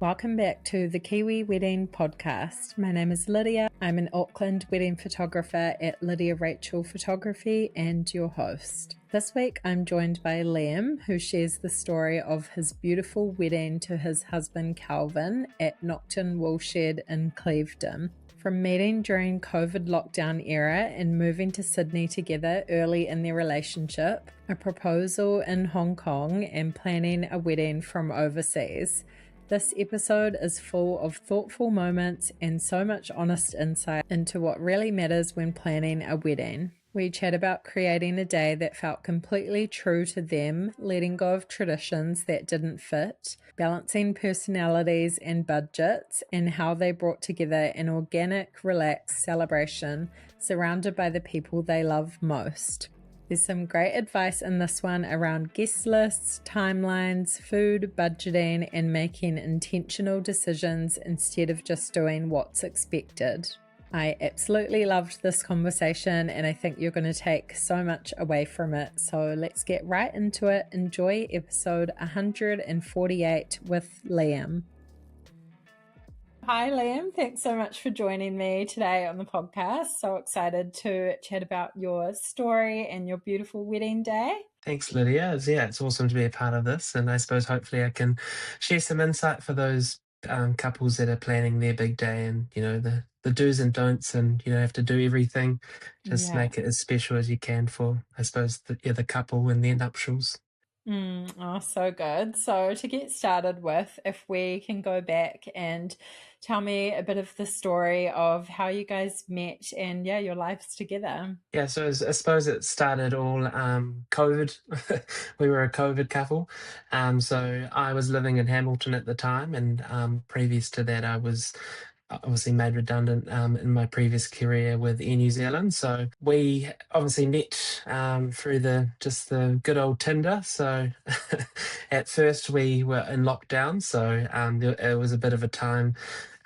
Welcome back to the Kiwi Wedding Podcast. My name is Lydia. I'm an Auckland wedding photographer at Lydia Rachel Photography and your host. This week I'm joined by Liam, who shares the story of his beautiful wedding to his husband Calvin at Nocton Woolshed in Clevedon. From meeting during COVID lockdown era and moving to Sydney together early in their relationship, a proposal in Hong Kong, and planning a wedding from overseas. This episode is full of thoughtful moments and so much honest insight into what really matters when planning a wedding. We chat about creating a day that felt completely true to them, letting go of traditions that didn't fit, balancing personalities and budgets, and how they brought together an organic, relaxed celebration surrounded by the people they love most. There's some great advice in this one around guest lists, timelines, food, budgeting, and making intentional decisions instead of just doing what's expected. I absolutely loved this conversation and I think you're going to take so much away from it. So let's get right into it. Enjoy episode 148 with Liam. Hi Liam, thanks so much for joining me today on the podcast. So excited to chat about your story and your beautiful wedding day. Thanks, Lydia. It's awesome to be a part of this, and I suppose hopefully I can share some insight for those couples that are planning their big day, and the do's and don'ts, and you don't have to do everything. Just make it as special as you can for, I suppose, the couple and their nuptials. Oh, so good. So to get started with, if we can go back and tell me a bit of the story of how you guys met and your lives together. Yeah, so I suppose it started all COVID. We were a COVID couple. So I was living in Hamilton at the time, and previous to that I was obviously made redundant in my previous career with Air New Zealand. So we obviously met through the good old Tinder. So at first we were in lockdown, so it was a bit of a time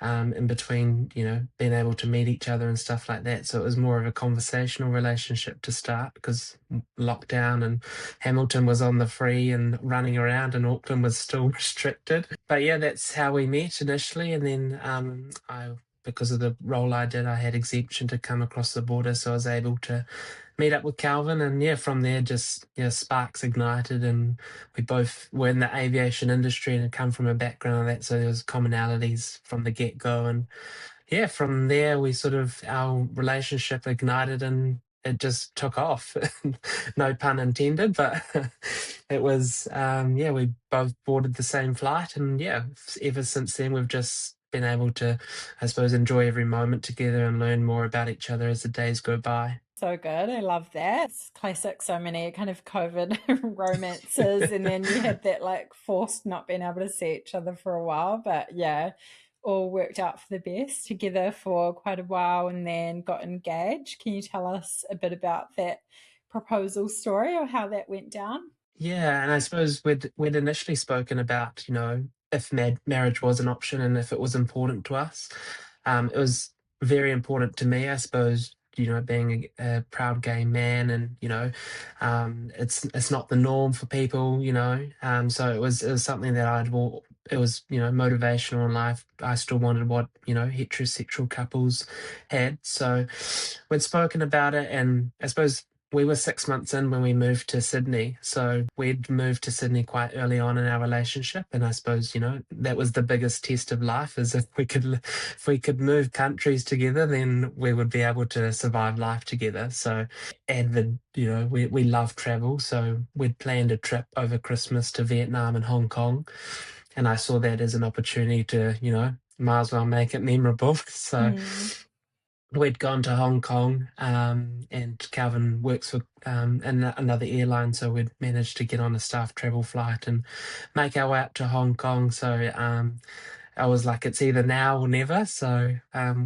in between, being able to meet each other and stuff like that. So it was more of a conversational relationship to start, because lockdown and Hamilton was on the free and running around, and Auckland was still restricted. But yeah, that's how we met initially. And then because of the role I did, I had exemption to come across the border, so I was able to meet up with Calvin, and from there just sparks ignited, and we both were in the aviation industry and had come from a background of that, so there was commonalities from the get-go. And from there our relationship ignited and it just took off. No pun intended, but it was we both boarded the same flight, and ever since then we've just been able to, I suppose, enjoy every moment together and learn more about each other as the days go by. So good. I love that. It's classic, so many kind of COVID romances, and then you had that forced not being able to see each other for a while, but all worked out for the best, together for quite a while and then got engaged. Can you tell us a bit about that proposal story or how that went down? Yeah, and I suppose we'd initially spoken about, if marriage was an option and if it was important to us. It was very important to me, I suppose, being a proud gay man, and it's not the norm for people, so it was something that it was motivational in life. I still wanted what heterosexual couples had, so we'd spoken about it, and I suppose we were 6 months in when we moved to Sydney. So we'd moved to Sydney quite early on in our relationship. And I suppose, that was the biggest test of life, is if we could move countries together, then we would be able to survive life together. So avid, we love travel. So we'd planned a trip over Christmas to Vietnam and Hong Kong. And I saw that as an opportunity to, might as well make it memorable. So we'd gone to Hong Kong, and Calvin works for another airline, so we'd managed to get on a staff travel flight and make our way up to Hong Kong. So I was like, it's either now or never. So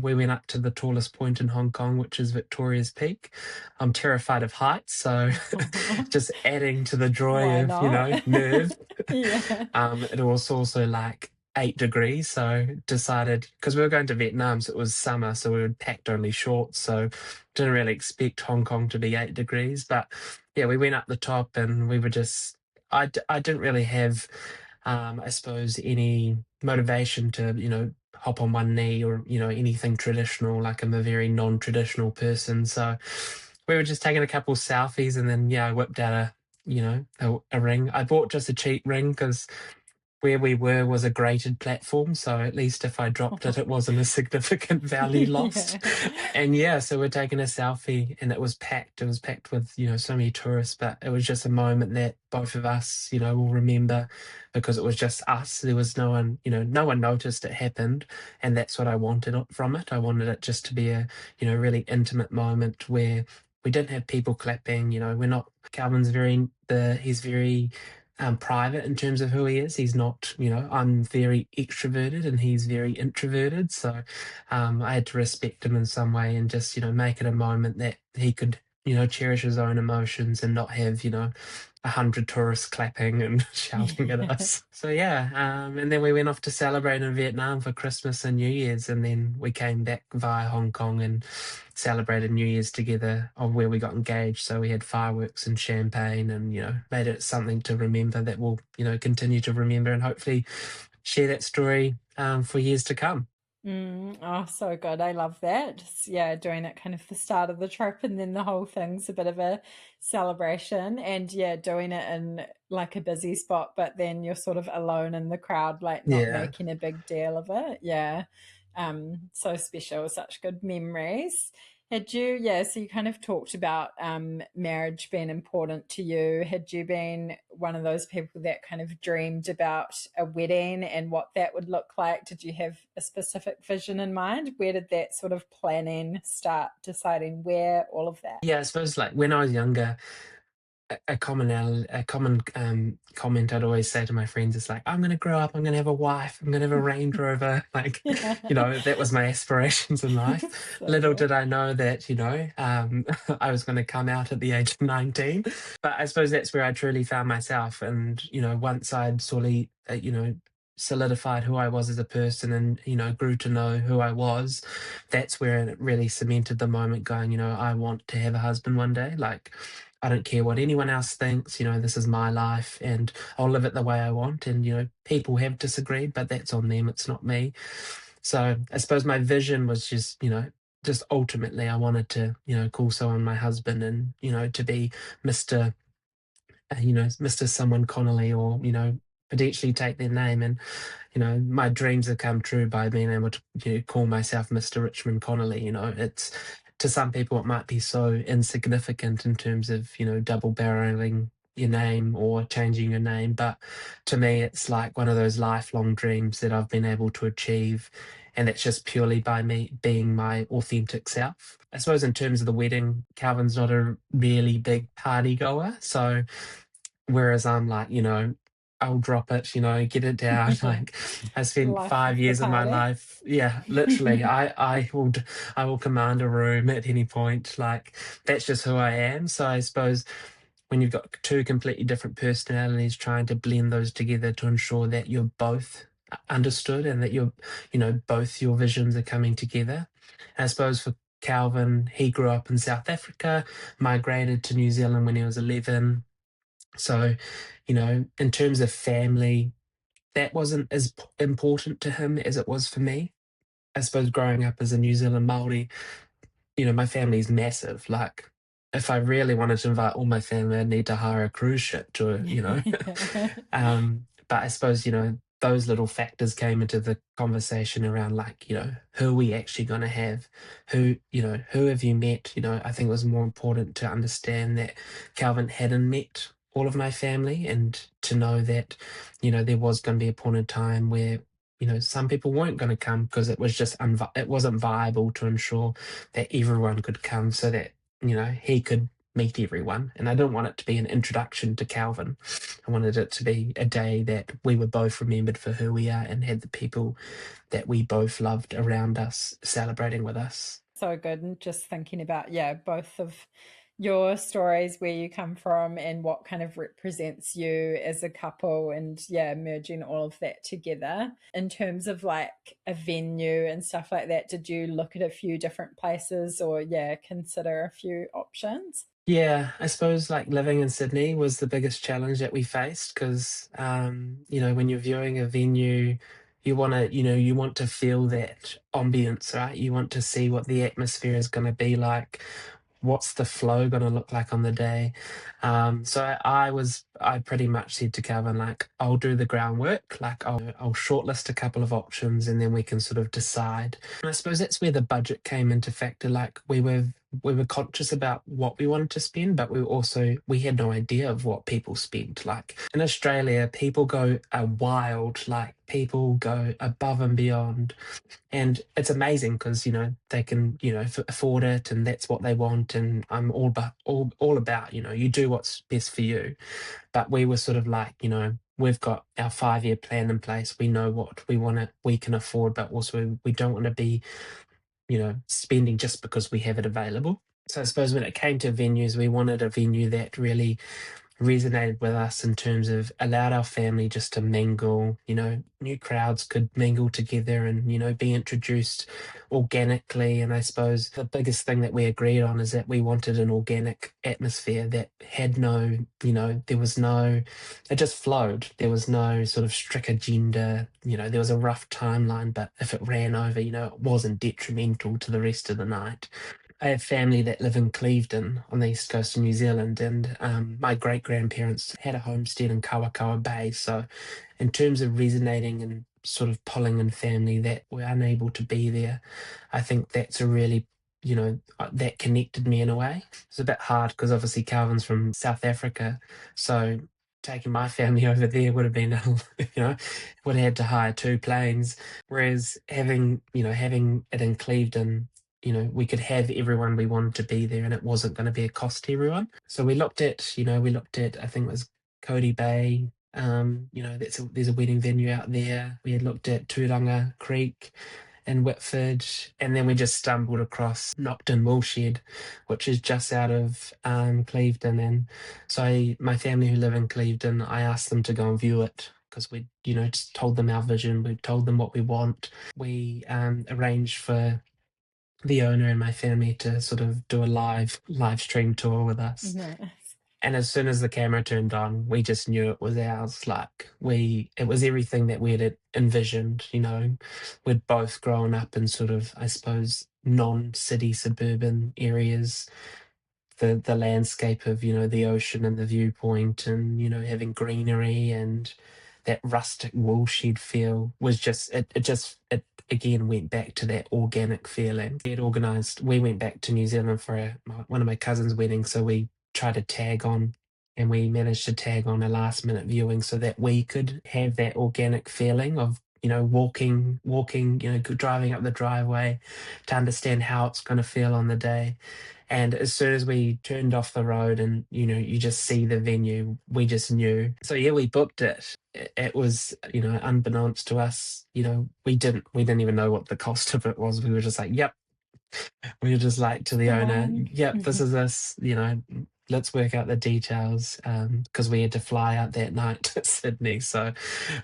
we went up to the tallest point in Hong Kong, which is Victoria's Peak. I'm terrified of heights, so just adding to the joy of nerve. It was also like 8 degrees, so decided, because we were going to Vietnam, so it was summer, so we had packed only shorts, so didn't really expect Hong Kong to be 8 degrees. But we went up the top, and we were just, I didn't really have I suppose any motivation to, hop on one knee or, anything traditional. Like I'm a very non-traditional person. So we were just taking a couple selfies and then, yeah, I whipped out a ring. I bought just a cheap ring because where we were was a graded platform, so at least if I dropped it, it wasn't a significant value lost. Yeah. And yeah, so we're taking a selfie, and it was packed. It was packed with so many tourists, but it was just a moment that both of us, will remember because it was just us. There was no one, no one noticed it happened, and that's what I wanted from it. I wanted it just to be a really intimate moment where we didn't have people clapping. We're not. Calvin's he's very private in terms of who he is. He's not, I'm very extroverted and he's very introverted. So I had to respect him in some way and just, make it a moment that he could, cherish his own emotions and not have, 100 tourists clapping and shouting at Yeah. us. So yeah, and then we went off to celebrate in Vietnam for Christmas and New Year's, and then we came back via Hong Kong and celebrated New Year's together of where we got engaged. So we had fireworks and champagne and, made it something to remember that we'll, continue to remember and hopefully share that story for years to come. Oh, so good. I love that. Just, yeah, doing it kind of the start of the trip and then the whole thing's a bit of a celebration. And yeah, doing it in like a busy spot, but then you're sort of alone in the crowd, like not Yeah. making a big deal of it. Yeah. So special, such good memories. Had you, yeah, so you kind of talked about marriage being important to you. Had you been one of those people that kind of dreamed about a wedding and what that would look like? Did you have a specific vision in mind? Where did that sort of planning start, deciding where, all of that? Yeah, I suppose like when I was younger, a common comment I'd always say to my friends is like, I'm gonna grow up, I'm gonna have a wife, I'm gonna have a Range Rover. Like, Yeah. that was my aspirations in life. So Little good. did I know that, I was gonna come out at the age of 19. But I suppose that's where I truly found myself. And, once I'd sorely, solidified who I was as a person and, grew to know who I was, that's where it really cemented the moment going, I want to have a husband one day. Like, I don't care what anyone else thinks, this is my life and I'll live it the way I want. And, people have disagreed, but that's on them, it's not me. So I suppose my vision was just ultimately I wanted to, call someone my husband and, to be Mr. Mr. Someone Connolly or, potentially take their name. And my dreams have come true by being able to call myself Mr. Richmond-Connolly. It's to some people it might be so insignificant in terms of double barreling your name or changing your name, but to me it's like one of those lifelong dreams that I've been able to achieve, and it's just purely by me being my authentic self. I suppose in terms of the wedding, Calvin's not a really big party goer, so whereas I'm like, I'll drop it, get it down. Yeah. Like I spent Life of 5 the years of my party. life, yeah, literally. I will command a room at any point. Like that's just who I am. So I suppose when you've got two completely different personalities, trying to blend those together to ensure that you're both understood and that both your visions are coming together. And I suppose for Calvin, he grew up in South Africa, migrated to New Zealand when he was 11. So, in terms of family, that wasn't as important to him as it was for me. I suppose growing up as a New Zealand Māori, my family's massive. Like, if I really wanted to invite all my family, I'd need to hire a cruise ship to, Yeah. but I suppose, those little factors came into the conversation around like, who are we actually going to have? Who have you met? I think it was more important to understand that Calvin hadn't met all of my family and to know that, there was going to be a point in time where, some people weren't going to come because it was just, it wasn't viable to ensure that everyone could come so that, he could meet everyone. And I didn't want it to be an introduction to Calvin. I wanted it to be a day that we were both remembered for who we are and had the people that we both loved around us celebrating with us. So good. And just thinking about, yeah, both of your stories, where you come from and what kind of represents you as a couple, and yeah, merging all of that together. In terms of like a venue and stuff like that, did you look at a few different places or yeah, consider a few options? Yeah, I suppose like living in Sydney was the biggest challenge that we faced because, when you're viewing a venue, you want to feel that ambience, right? You want to see what the atmosphere is going to be like. What's the flow going to look like on the day? I pretty much said to Calvin, like, I'll do the groundwork, like, I'll shortlist a couple of options and then we can sort of decide. And I suppose that's where the budget came into factor. Like, we were conscious about what we wanted to spend, but we had no idea of what people spent. Like in Australia, people go wild, like people go above and beyond. And it's amazing because, they can, afford it and that's what they want. And I'm all about, you do what's best for you. But we were sort of like, we've got our 5-year plan in place. We know what we can afford, but also we don't want to be, spending just because we have it available. So I suppose when it came to venues, we wanted a venue that really resonated with us in terms of allowed our family just to mingle, new crowds could mingle together and, be introduced organically. And I suppose the biggest thing that we agreed on is that we wanted an organic atmosphere that had no, it just flowed. There was no sort of strict agenda, there was a rough timeline, but if it ran over, it wasn't detrimental to the rest of the night. I have family that live in Clevedon on the east coast of New Zealand, and my great grandparents had a homestead in Kawakawa Bay. So, in terms of resonating and sort of pulling in family that were unable to be there, I think that's a really, that connected me in a way. It's a bit hard because obviously Calvin's from South Africa, so taking my family over there would have been, would have had to hire 2 planes. Whereas having it in Clevedon, we could have everyone we wanted to be there and it wasn't going to be a cost to everyone. So I think it was Cody Bay. There's a wedding venue out there. We had looked at Turanga Creek in Whitford, and then we just stumbled across Nocton Woolshed, which is just out of Clevedon. And so my family who live in Clevedon, I asked them to go and view it because we, just told them our vision. We told them what we want. We arranged for the owner and my family to sort of do a live stream tour with us. Nice. And as soon as the camera turned on, we just knew it was ours. Like it was everything that we had envisioned. We'd both grown up in sort of, I suppose, non-city suburban areas. The landscape of the ocean and the viewpoint, and having greenery and that rustic woolshed feel was just it again went back to that organic feeling. We went back to New Zealand for one of my cousin's weddings, so we tried to tag on, and we managed to tag on a last minute viewing so that we could have that organic feeling of walking, driving up the driveway to understand how it's going to feel on the day. And as soon as we turned off the road and, you just see the venue, we just knew. So yeah, we booked it. It was, unbeknownst to us, we didn't even know what the cost of it was. We were just like, yep. We were just like to the The owner, one. yep, this is us, let's work out the details. Because we had to fly out that night to Sydney. So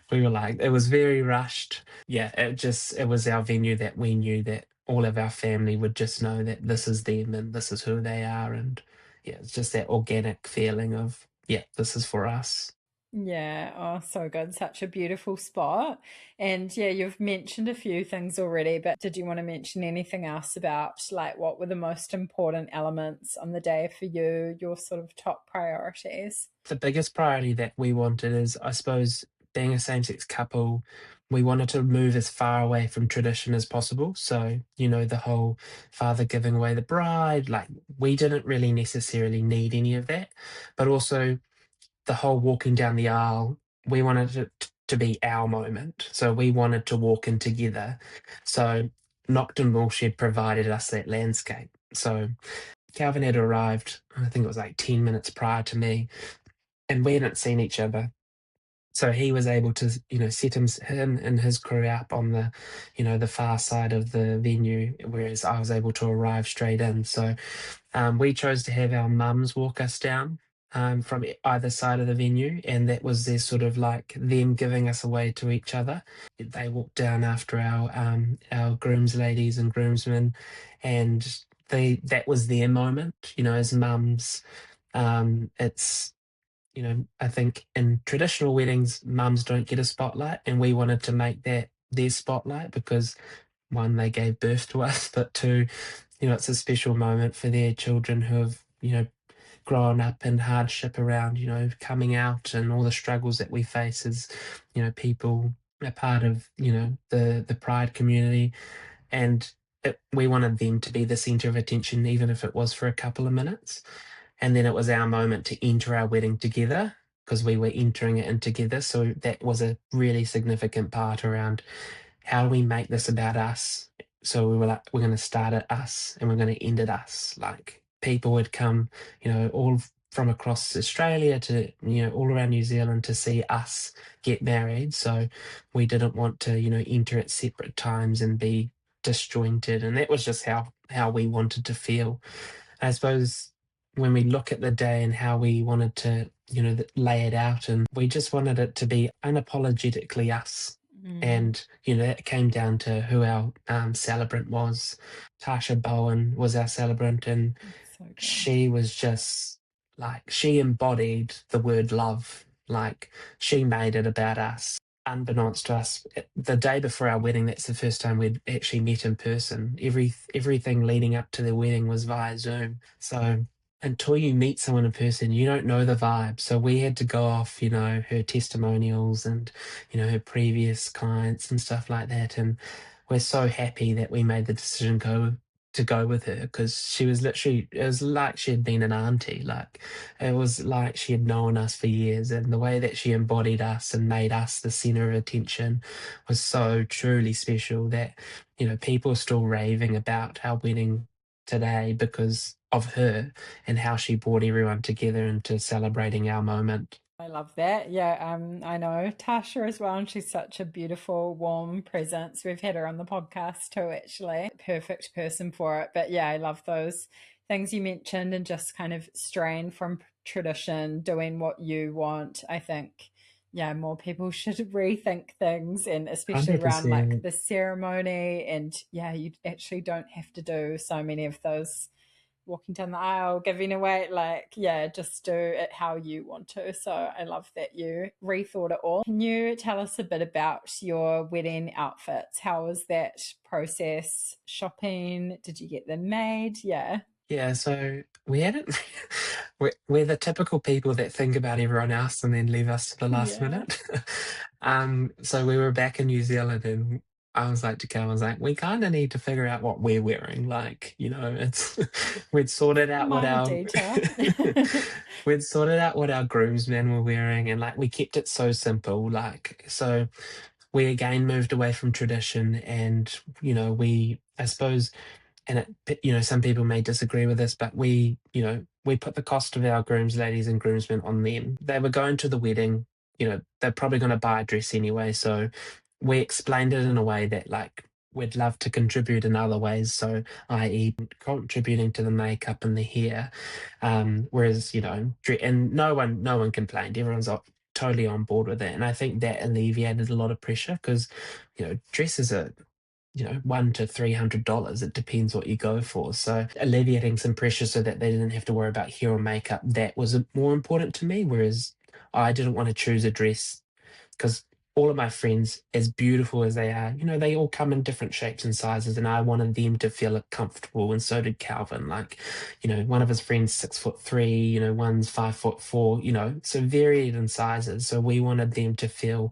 we were like, it was very rushed. Yeah, it was our venue that we knew that all of our family would just know that this is them and this is who they are. And yeah, it's just that organic feeling of, yeah, this is for us. Yeah, oh, so good. Such a beautiful spot. And yeah, you've mentioned a few things already, but did you want to mention anything else about like what were the most important elements on the day for you, your sort of top priorities? The biggest priority that we wanted is, I suppose, being a same sex couple, we wanted to move as far away from tradition as possible. So, the whole father giving away the bride, like we didn't really necessarily need any of that. But also, the whole walking down the aisle, we wanted it to be our moment. So, we wanted to walk in together. So, Nocton Woolshed provided us that landscape. So, Calvin had arrived, I think it was like 10 minutes prior to me, and we hadn't seen each other. So he was able to, set him and his crew up on the far side of the venue, whereas I was able to arrive straight in. So we chose to have our mums walk us down from either side of the venue, and that was their sort of like them giving us away to each other. They walked down after our grooms ladies and groomsmen, and that was their moment, as mums. It's, I think in traditional weddings, mums don't get a spotlight, and we wanted to make that their spotlight because one, they gave birth to us, but two, it's a special moment for their children who have, grown up in hardship around, coming out and all the struggles that we face as, people a part of, the pride community. And we wanted them to be the center of attention, even if it was for a couple of minutes. And then it was our moment to enter our wedding together because we were entering it in together. So that was a really significant part around how do we make this about us? So we were like, we're going to start at us and we're going to end at us. Like people would come, all from across Australia to, all around New Zealand to see us get married. So we didn't want to, enter at separate times and be disjointed. And that was just how we wanted to feel. I suppose when we look at the day and how we wanted to, lay it out, and we just wanted it to be unapologetically us. And, that came down to who our celebrant was. Tasha Bowen was our celebrant, and So good. she was just like, she embodied the word love. Like, she made it about us. Unbeknownst to us, the day before our wedding, that's the first time we'd actually met in person. Everything leading up to the wedding was via Zoom. So until you meet someone in person, you don't know the vibe. So we had to go off, her testimonials and, her previous clients and stuff like that. And we're so happy that we made the decision to go with her because she was literally, it was like she had been an auntie. Like it was like she had known us for years, and the way that she embodied us and made us the center of attention was so truly special that, people are still raving about our wedding today because of her and how she brought everyone together into celebrating our moment. I love that. Yeah, I know Tasha as well, and she's such a beautiful, warm presence. We've had her on the podcast too, actually. Perfect person for it. But yeah, I love those things you mentioned and just kind of straying from tradition, doing what you want. I think, yeah, more people should rethink things, and especially around like 100%. the ceremony. And yeah, you actually don't have to do so many of those walking down the aisle, giving away, like, yeah, just do it how you want to. So I love that you rethought it all. Can you tell us a bit about your wedding outfits? How was that process? Shopping? Did you get them made? Yeah. Yeah, so we hadn't. We're the typical people that think about everyone else and then leave us to the last Yeah. minute. So we were back in New Zealand, and I was like to Cal, I was like, we kind of need to figure out what we're wearing. Like, it's we'd sorted out what Minor our detail. we'd sorted out what our groomsmen were wearing, and like we kept it so simple. Like, so we again moved away from tradition, and I suppose, and some people may disagree with this, but we put the cost of our grooms ladies and groomsmen on them. They were going to the wedding, they're probably going to buy a dress anyway. So we explained it in a way that, like, we'd love to contribute in other ways. So, i.e., contributing to the makeup and the hair. Whereas, and no one complained. Everyone's totally on board with it. And I think that alleviated a lot of pressure because, dresses are, $100 to $300. It depends what you go for. So alleviating some pressure so that they didn't have to worry about hair or makeup, that was more important to me. Whereas I didn't want to choose a dress because all of my friends, as beautiful as they are, they all come in different shapes and sizes, and I wanted them to feel comfortable, and so did Calvin. Like, one of his friends 6'3", one's 5'4", so varied in sizes. So we wanted them to feel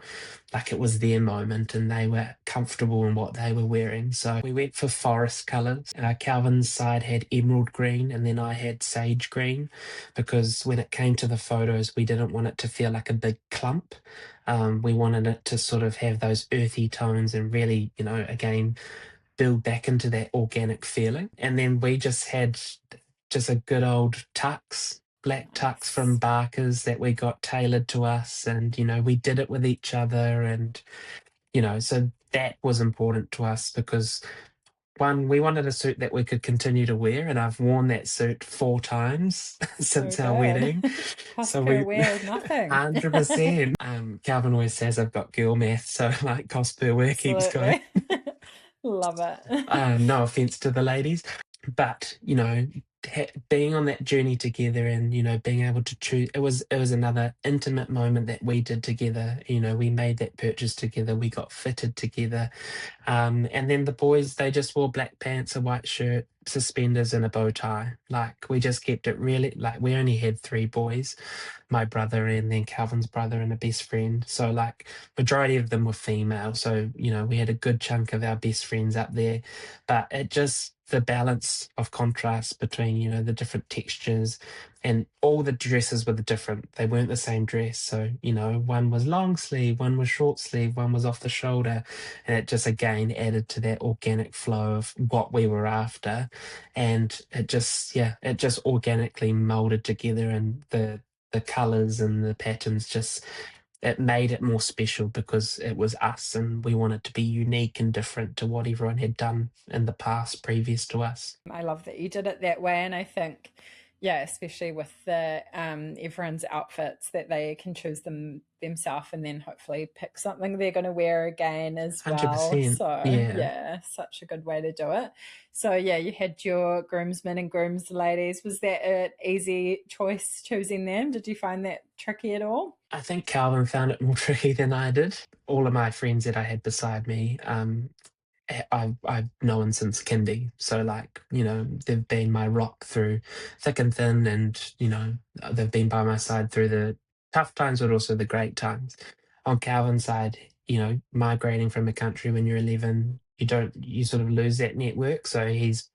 like it was their moment and they were comfortable in what they were wearing. So we went for forest colours. Calvin's side had emerald green, and then I had sage green, because when it came to the photos, we didn't want it to feel like a big clump. We wanted it to sort of have those earthy tones and really, again, build back into that organic feeling. And then we just had just a good old tux, black tux from Barker's that we got tailored to us. And, we did it with each other. And, so that was important to us because, one, we wanted a suit that we could continue to wear, and I've worn that suit 4 times So since our good. wedding. Cost So per we wear, nothing. 100%. Calvin always says I've got girl math, so like cost per wear keeps going. Absolutely. Love it. No offense to the ladies. but being on that journey together, and being able to choose, it was another intimate moment that we did together. We made that purchase together, we got fitted together. And then the boys, they just wore black pants, a white shirt, suspenders, and a bow tie. Like, we just kept it really, like, we only had three boys, my brother and then Calvin's brother and a best friend. So, like, majority of them were female. So, we had a good chunk of our best friends up there. But it just, the balance of contrast between, the different textures, and all the dresses were different. They weren't the same dress. So, one was long sleeve, one was short sleeve, one was off the shoulder. And it just again added to that organic flow of what we were after. And it just, yeah, it just organically molded together, and the colors and the patterns just, it made it more special because it was us, and we wanted to be unique and different to what everyone had done in the past previous to us. I love that you did it that way. And I think, yeah, especially with the everyone's outfits, that they can choose them themselves and then hopefully pick something they're going to wear again as well. 100%. So Yeah. yeah, such a good way to do it. So yeah, you had your groomsmen and grooms ladies. Was that an easy choice choosing them? Did you find that tricky at all? I think Calvin found it more tricky than I did. All of my friends that I had beside me, I've known since kindy. So, like, they've been my rock through thick and thin, and they've been by my side through the tough times, but also the great times. On Calvin's side, migrating from a country when you're 11, you sort of lose that network. So he's,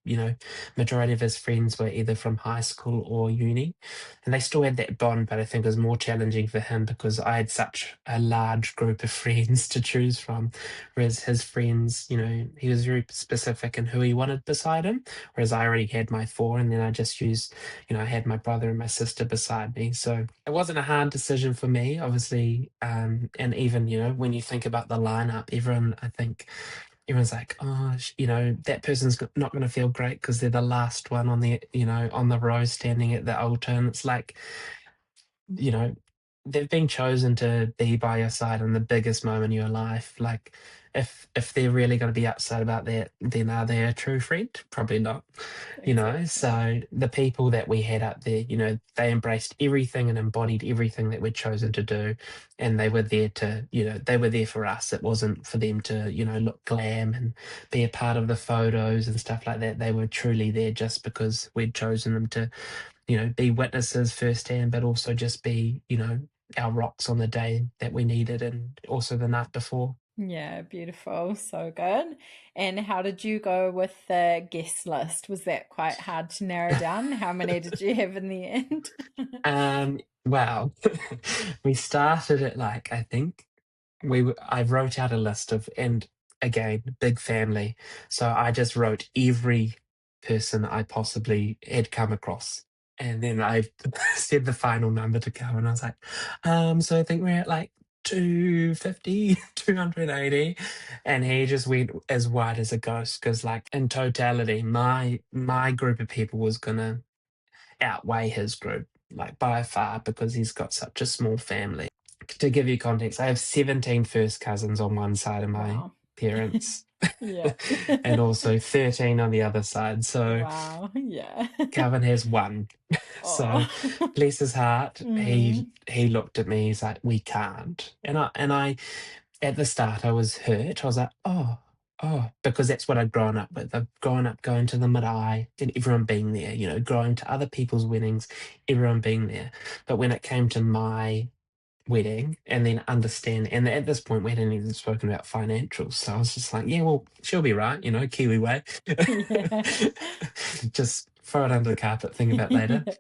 majority of his friends were either from high school or uni, and they still had that bond, but I think it was more challenging for him because I had such a large group of friends to choose from. Whereas his friends, he was very specific in who he wanted beside him. Whereas I already had my four, and then I just used, I had my brother and my sister beside me. So it wasn't a hard decision for me, obviously. And even, when you think about the lineup, I think everyone's like, oh, that person's not going to feel great because they're the last one on the row standing at the altar. And it's like, you know, they've been chosen to be by your side in the biggest moment of your life. Like, if they're really going to be upset about that, then are they a true friend? Probably not. Exactly. So the people that we had up there, they embraced everything and embodied everything that we'd chosen to do, and they were there to, they were there for us. It wasn't for them to, look glam and be a part of the photos and stuff like that. They were truly there just because we'd chosen them to, be witnesses firsthand, but also just be, our rocks on the day that we needed, and also the night before. Yeah, beautiful. So good. And how did you go with the guest list? Was that quite hard to narrow down? How many did you have in the end? Wow. We started at, like, I think I wrote out a list of, and again, big family. So I just wrote every person I possibly had come across. And then I said the final number to go, and I was like, so I think we're at like 250, 280. And he just went as white as a ghost because, like, in totality, my group of people was gonna outweigh his group, like, by far, because he's got such a small family. To give you context, I have 17 first cousins on one side of my Wow. parents, Yeah. and also 13 on the other side. So Wow. Yeah. Calvin has one. So Oh. bless his heart, he Mm. he looked at me. He's like, "We can't." And I at the start I was hurt. I was like, "Oh, oh," because that's what I'd grown up with. I've grown up going to the marae and everyone being there. Going to other people's weddings, everyone being there. But when it came to my wedding, and then understand, and at this point we hadn't even spoken about financials, so I was just like, yeah, well, she'll be right, Kiwi way. Yeah. Just throw it under the carpet, think about later. Yeah.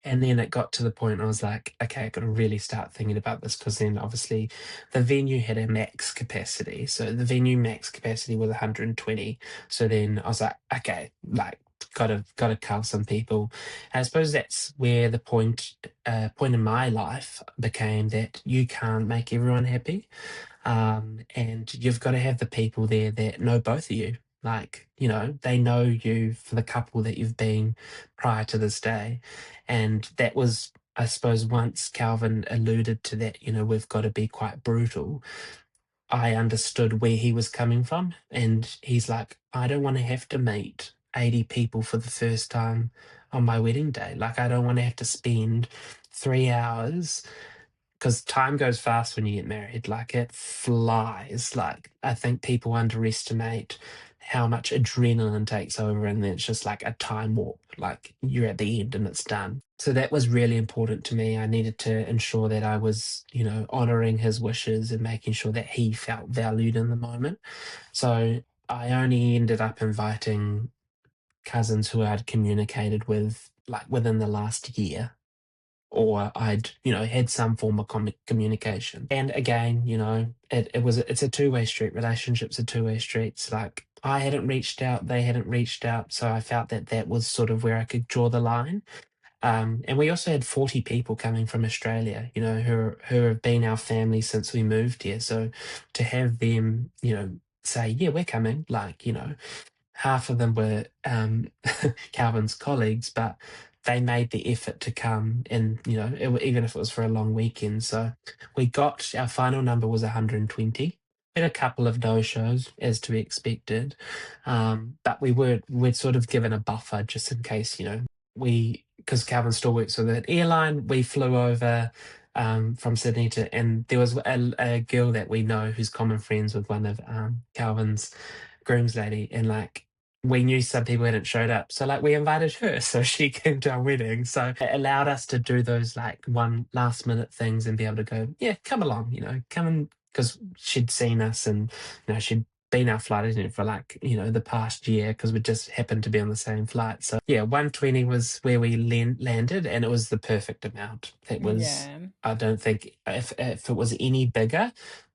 And then it got to the point I was like, okay, I got to really start thinking about this, because then obviously the venue had a max capacity. So the venue max capacity was 120. So then I was like, okay, like, gotta cull some people. And I suppose that's where the point in my life became that you can't make everyone happy. And you've got to have the people there that know both of you. Like, they know you for the couple that you've been prior to this day. And that was, I suppose, once Calvin alluded to that, we've got to be quite brutal. I understood where he was coming from. And he's like, I don't want to have to meet 80 people for the first time on my wedding day. Like, I don't want to have to spend 3 hours, because time goes fast when you get married. Like, it flies. Like, I think people underestimate how much adrenaline takes over, and then it's just like a time warp. Like, you're at the end and it's done. So that was really important to me. I needed to ensure that I was, honoring his wishes and making sure that he felt valued in the moment. So I only ended up inviting cousins who I'd communicated with like within the last year, or I'd, had some form of communication. And again, it's a two-way street. Relationships are two-way streets. Like, I hadn't reached out, they hadn't reached out, so I felt that that was sort of where I could draw the line. And we also had 40 people coming from Australia, who have been our family since we moved here. So to have them, say, yeah, we're coming, like, half of them were Calvin's colleagues, but they made the effort to come, and even if it was for a long weekend. So we got, our final number was 120. We had a couple of no shows, as to be expected, but we'd sort of given a buffer just in case, because Calvin still works with an airline. We flew over from Sydney and there was a girl that we know who's common friends with one of Calvin's groom's lady, and like, we knew some people hadn't showed up, so like we invited her so she came to our wedding. So it allowed us to do those like one last minute things and be able to go, yeah, come along, come and, because she'd seen us, and she'd been our flight attendant for like the past year, because we just happened to be on the same flight. So yeah, 120 was where we landed, and it was the perfect amount. It was, Yeah. I don't think, if it was any bigger,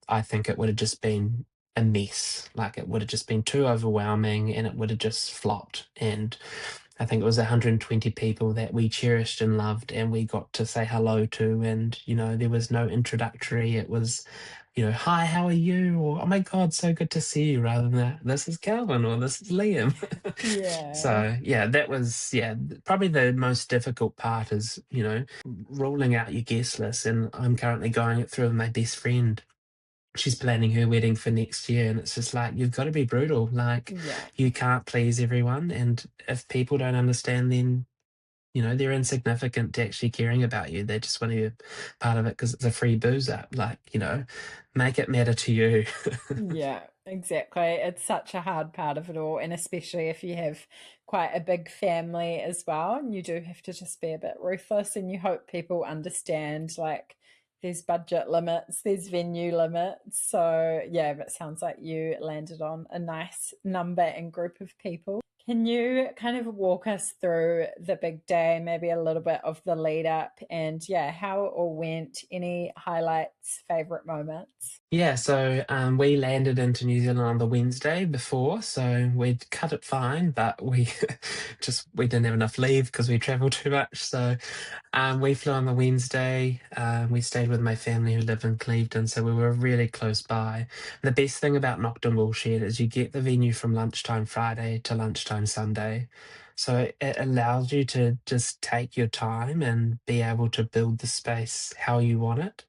I think it would have just been a mess. Like, it would have just been too overwhelming and it would have just flopped. And I think it was 120 people that we cherished and loved and we got to say hello to. And, there was no introductory. It was, hi, how are you? Or, oh my God, so good to see you, rather than that, this is Calvin or this is Liam. Yeah. So, yeah, that was, probably the most difficult part is, ruling out your guest list. And I'm currently going it through with my best friend. She's planning her wedding for next year, and it's just like, you've got to be brutal. Like, Yeah. you can't please everyone, and if people don't understand, then they're insignificant to actually caring about you. They just want to be a part of it because it's a free booze up. Like, make it matter to you. Yeah, exactly. It's such a hard part of it all, and especially if you have quite a big family as well, and you do have to just be a bit ruthless, and you hope people understand like there's budget limits, there's venue limits. So yeah, it sounds like you landed on a nice number and group of people. Can you kind of walk us through the big day, maybe a little bit of the lead up, and yeah, how it all went? Any highlights, favorite moments? Yeah, so we landed into New Zealand on the Wednesday before, so we'd cut it fine, but we we didn't have enough leave because we travelled too much. So we flew on the Wednesday. We stayed with my family who live in Clevedon, so we were really close by. The best thing about Nocton Woolshed is you get the venue from lunchtime Friday to lunchtime Sunday. So it allows you to just take your time and be able to build the space how you want it.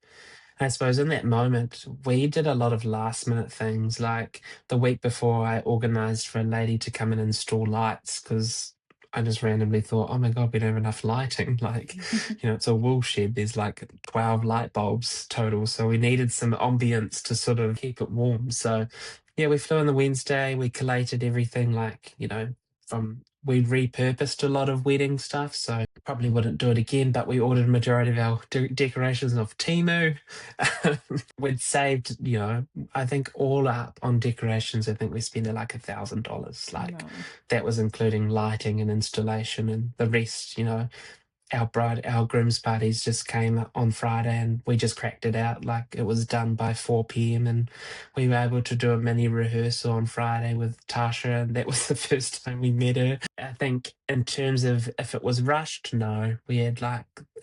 I suppose in that moment, we did a lot of last minute things. Like, the week before, I organized for a lady to come and install lights because I just randomly thought, oh my God, we don't have enough lighting. Like, it's a wool shed. There's like 12 light bulbs total. So we needed some ambience to sort of keep it warm. So, yeah, we flew on the Wednesday. We collated everything, like, we repurposed a lot of wedding stuff. So probably wouldn't do it again, but we ordered a majority of our decorations off Temu. We'd saved, I think all up on decorations, I think we spent like $1,000. Like, Wow. that was including lighting and installation, and the rest, our groom's parties just came on Friday and we just cracked it out. Like, it was done by 4 p.m. and we were able to do a mini rehearsal on Friday with Tasha, and that was the first time we met her. I think in terms of if it was rushed, no, we had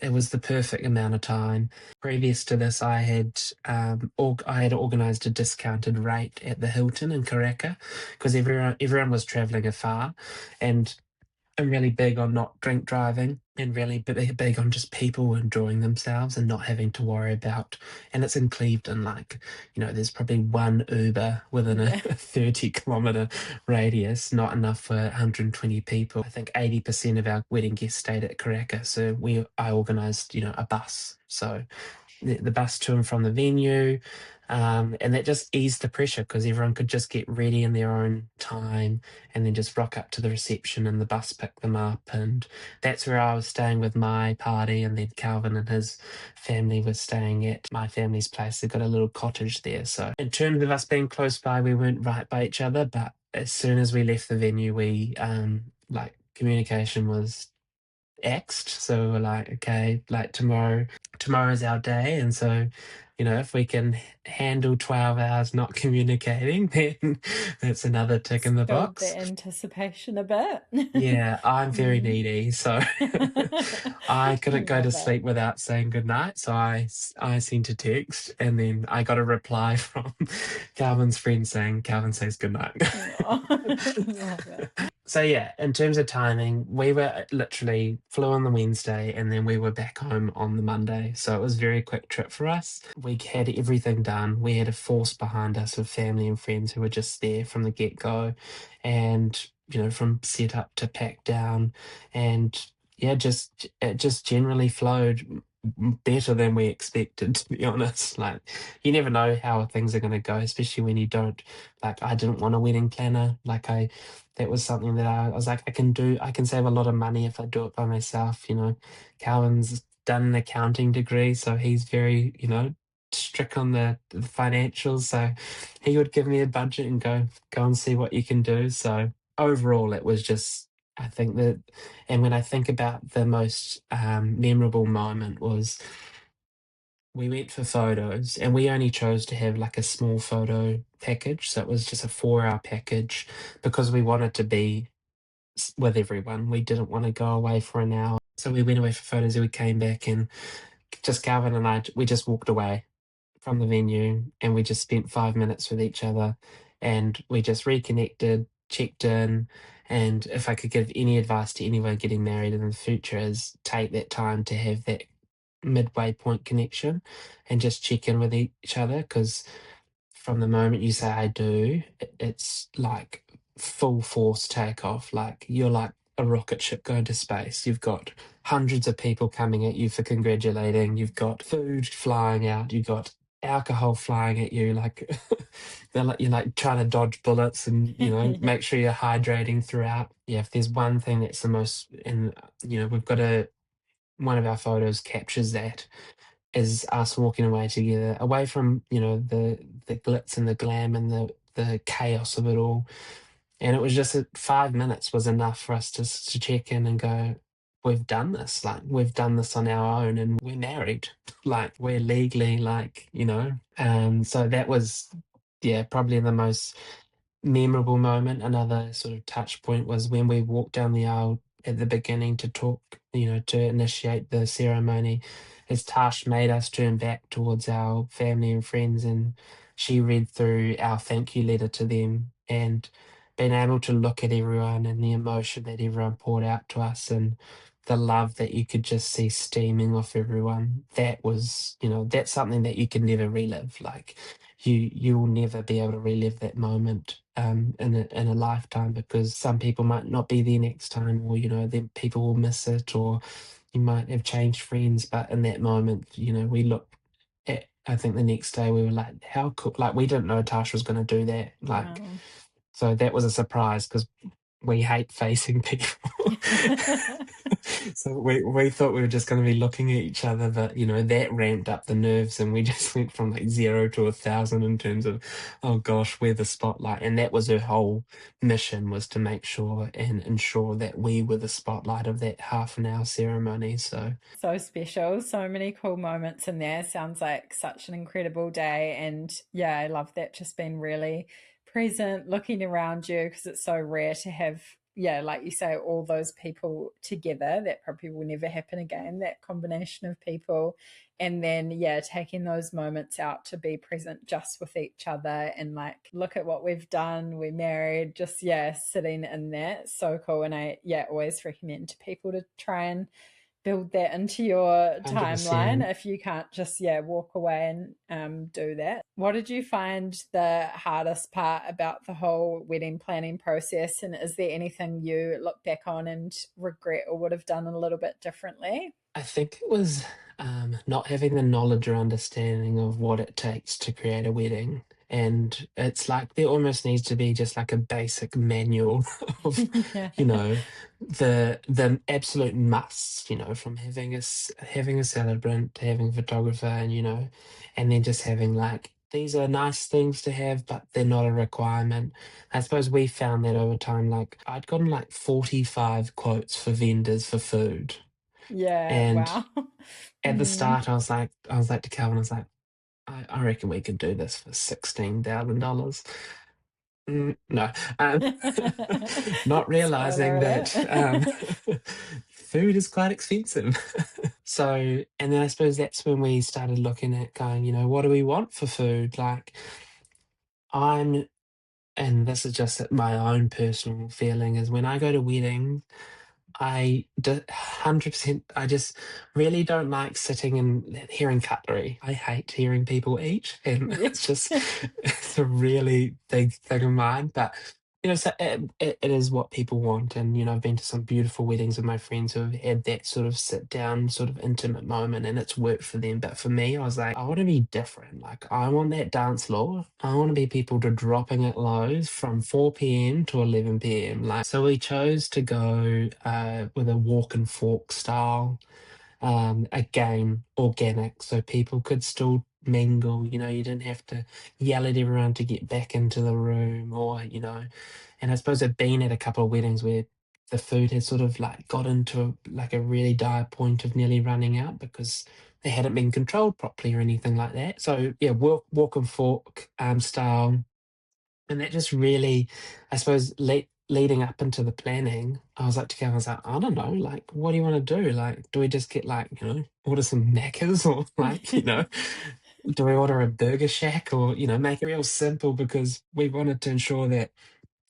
it was the perfect amount of time. Previous to this, I had organised a discounted rate at the Hilton in Karaka because everyone was travelling afar, and I'm really big on not drink driving and really big on just people enjoying themselves and not having to worry about. And it's in Clevedon, like, there's probably one Uber within a Yeah. 30-kilometre radius, not enough for 120 people. I think 80% of our wedding guests stayed at Karaka, so I organised, a bus. So the bus to and from the venue. And that just eased the pressure because everyone could just get ready in their own time and then just rock up to the reception and the bus picked them up. And that's where I was staying with my party. And then Calvin and his family were staying at my family's place. They've got a little cottage there. So in terms of us being close by, we weren't right by each other. But as soon as we left the venue, we communication was axed. So we were like, okay, like tomorrow's our day. And so, if we can handle 12 hours not communicating, then that's another tick in the Build box. the anticipation a bit. Yeah, I'm very Mm. needy, so I couldn't go to Love it. sleep without saying goodnight. So I sent a text, and then I got a reply from Calvin's friend saying Calvin says goodnight. Aw. Love it. So yeah, in terms of timing, we were literally flew on the Wednesday and then we were back home on the Monday. So it was a very quick trip for us. We had everything done. We had a force behind us of family and friends who were just there from the get-go and from set up to pack down. And yeah, it just generally flowed better than we expected, to be honest. Like, you never know how things are going to go, especially when you don't, like, I didn't want a wedding planner. That was something that I was like, I can save a lot of money if I do it by myself. Calvin's done an accounting degree, so he's very, strict on the financials. So he would give me a budget and go and see what you can do. So overall, it was just, I think that, and when I think about the most memorable moment was we went for photos and we only chose to have like a small photo package. So it was just a 4-hour package because we wanted to be with everyone. We didn't want to go away for an hour. So we went away for photos and we came back and just Calvin and I, we just walked away from the venue and we just spent 5 minutes with each other and we just reconnected, checked in. And if I could give any advice to anyone getting married in the future is take that time to have that midway point connection and just check in with each other because from the moment you say I do, it's like full force takeoff. Like you're like a rocket ship going to space. You've got hundreds of people coming at you for congratulating. You've got food flying out. You've got alcohol flying at you. Like you're like trying to dodge bullets and Yeah. make sure you're hydrating throughout. Yeah, if there's one thing that's the most, and we've got one of our photos captures that is us walking away together, away from the glitz and the glam and the chaos of it all. And it was just 5 minutes was enough for us to check in and go, we've done this. Like we've done this on our own, and we're married. Like we're legally So that was probably the most memorable moment. Another sort of touch point was when we walked down the aisle at the beginning to talk, to initiate the ceremony. As Tash made us turn back towards our family and friends, and she read through our thank you letter to them, and being able to look at everyone and the emotion that everyone poured out to us and the love that you could just see steaming off everyone. That was, that's something that you can never relive. Like you will never be able to relive that moment in a lifetime because some people might not be there next time, or then people will miss it, or you might have changed friends. But in that moment, we looked at. I think the next day we were like, "How cool!" Like we didn't know Tasha was going to do that. Like, Wow. so that was a surprise because we hate facing people. So we thought we were just going to be looking at each other, but that ramped up the nerves, and we just went from like 0 to 1,000 in terms of, oh gosh, we're the spotlight. And that was her whole mission, was to make sure and ensure that we were the spotlight of that half an hour ceremony. So Special. So many cool moments in there. Sounds like such an incredible day. And I love that, just being really present, looking around you, because it's so rare to have yeah, like you say, all those people together, that probably will never happen again, that combination of people. And then, yeah, taking those moments out to be present just with each other and like, look at what we've done, we're married, just, yeah, sitting in that. So cool. And I, yeah, always recommend to people to try and build that into your timeline 100%. if you can't just, yeah, walk away and do that. What did you find the hardest part about the whole wedding planning process, and is there anything you look back on and regret or would have done a little bit differently? I think it was not having the knowledge or understanding of what it takes to create a wedding. And it's like there almost needs to be just like a basic manual of, Yeah. you know, the absolute musts, from having a celebrant to having a photographer and, and then just having like these are nice things to have, but they're not a requirement. I suppose we found that over time, like I'd gotten like 45 quotes for vendors for food. Yeah, And wow. at the Mm. start, I was like to Calvin, I was like, I reckon we could do this for $16,000. No, not Spoiler realizing that alert. food is quite expensive. So, and then I suppose that's when we started looking at going, what do we want for food? Like, I'm, and this is just my own personal feeling, is when I go to weddings, 100%. I just really don't like sitting and hearing cutlery. I hate hearing people eat, and Yeah. it's a really big thing of mine. But so it is what people want, and I've been to some beautiful weddings with my friends who have had that sort of sit down, sort of intimate moment, and it's worked for them. But for me, I was like, I want to be different. Like I want that dance floor. I want to be people to dropping at lows from 4 p.m. to 11 p.m. Like so, we chose to go with a walk and fork style, again, organic, so people could still mingle. You didn't have to yell at everyone to get back into the room, and I suppose I've been at a couple of weddings where the food has sort of like got into like a really dire point of nearly running out because they hadn't been controlled properly or anything like that. So yeah, walk and fork style, and that just really, I suppose, leading up into the planning, I was like to Gavin, I was like, I don't know, like, what do you want to do? Like, do we just get like, order some Macca's or like, do we order a burger shack or, make it real simple because we wanted to ensure that,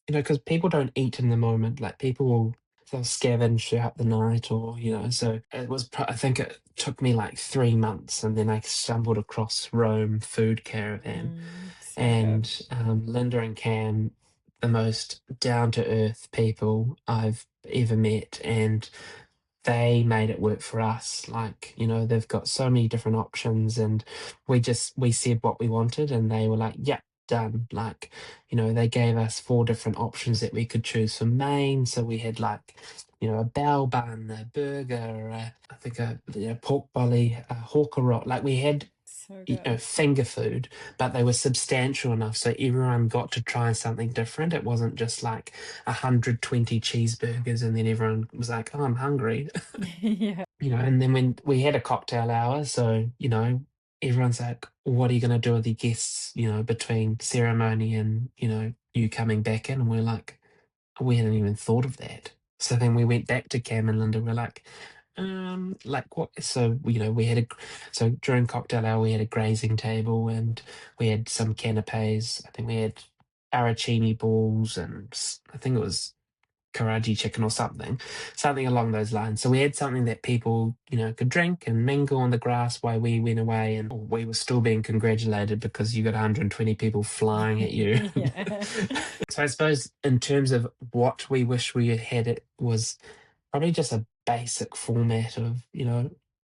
because people don't eat in the moment, like they'll scavenge throughout the night or, so it was, I think it took me like 3 months and then I stumbled across Rome Food Caravan So good. and Linda and Cam, the most down to earth people I've ever met, and they made it work for us. Like, they've got so many different options, and we said what we wanted, and they were like, "Yeah, done." Like, they gave us 4 different options that we could choose for main. So we had like, a bao bun, a burger, I think a pork belly, a hawker roll. Like we had So good. finger food, but they were substantial enough so everyone got to try something different. It wasn't just like 120 cheeseburgers and then everyone was like, "Oh, I'm hungry." Yeah. And then when we had a cocktail hour, so everyone's like, "What are you going to do with the guests?" Between ceremony and you coming back in, and we're like, we hadn't even thought of that. So then we went back to Cam and Linda. We're like what? So we had so during cocktail hour we had a grazing table and we had some canapes. I think we had arancini balls and I think it was Karaji chicken or something along those lines. So we had something that people could drink and mingle on the grass while we went away, and we were still being congratulated because you got 120 people flying at you. Yeah. So I suppose in terms of what we wish we had, it was probably just a basic format of,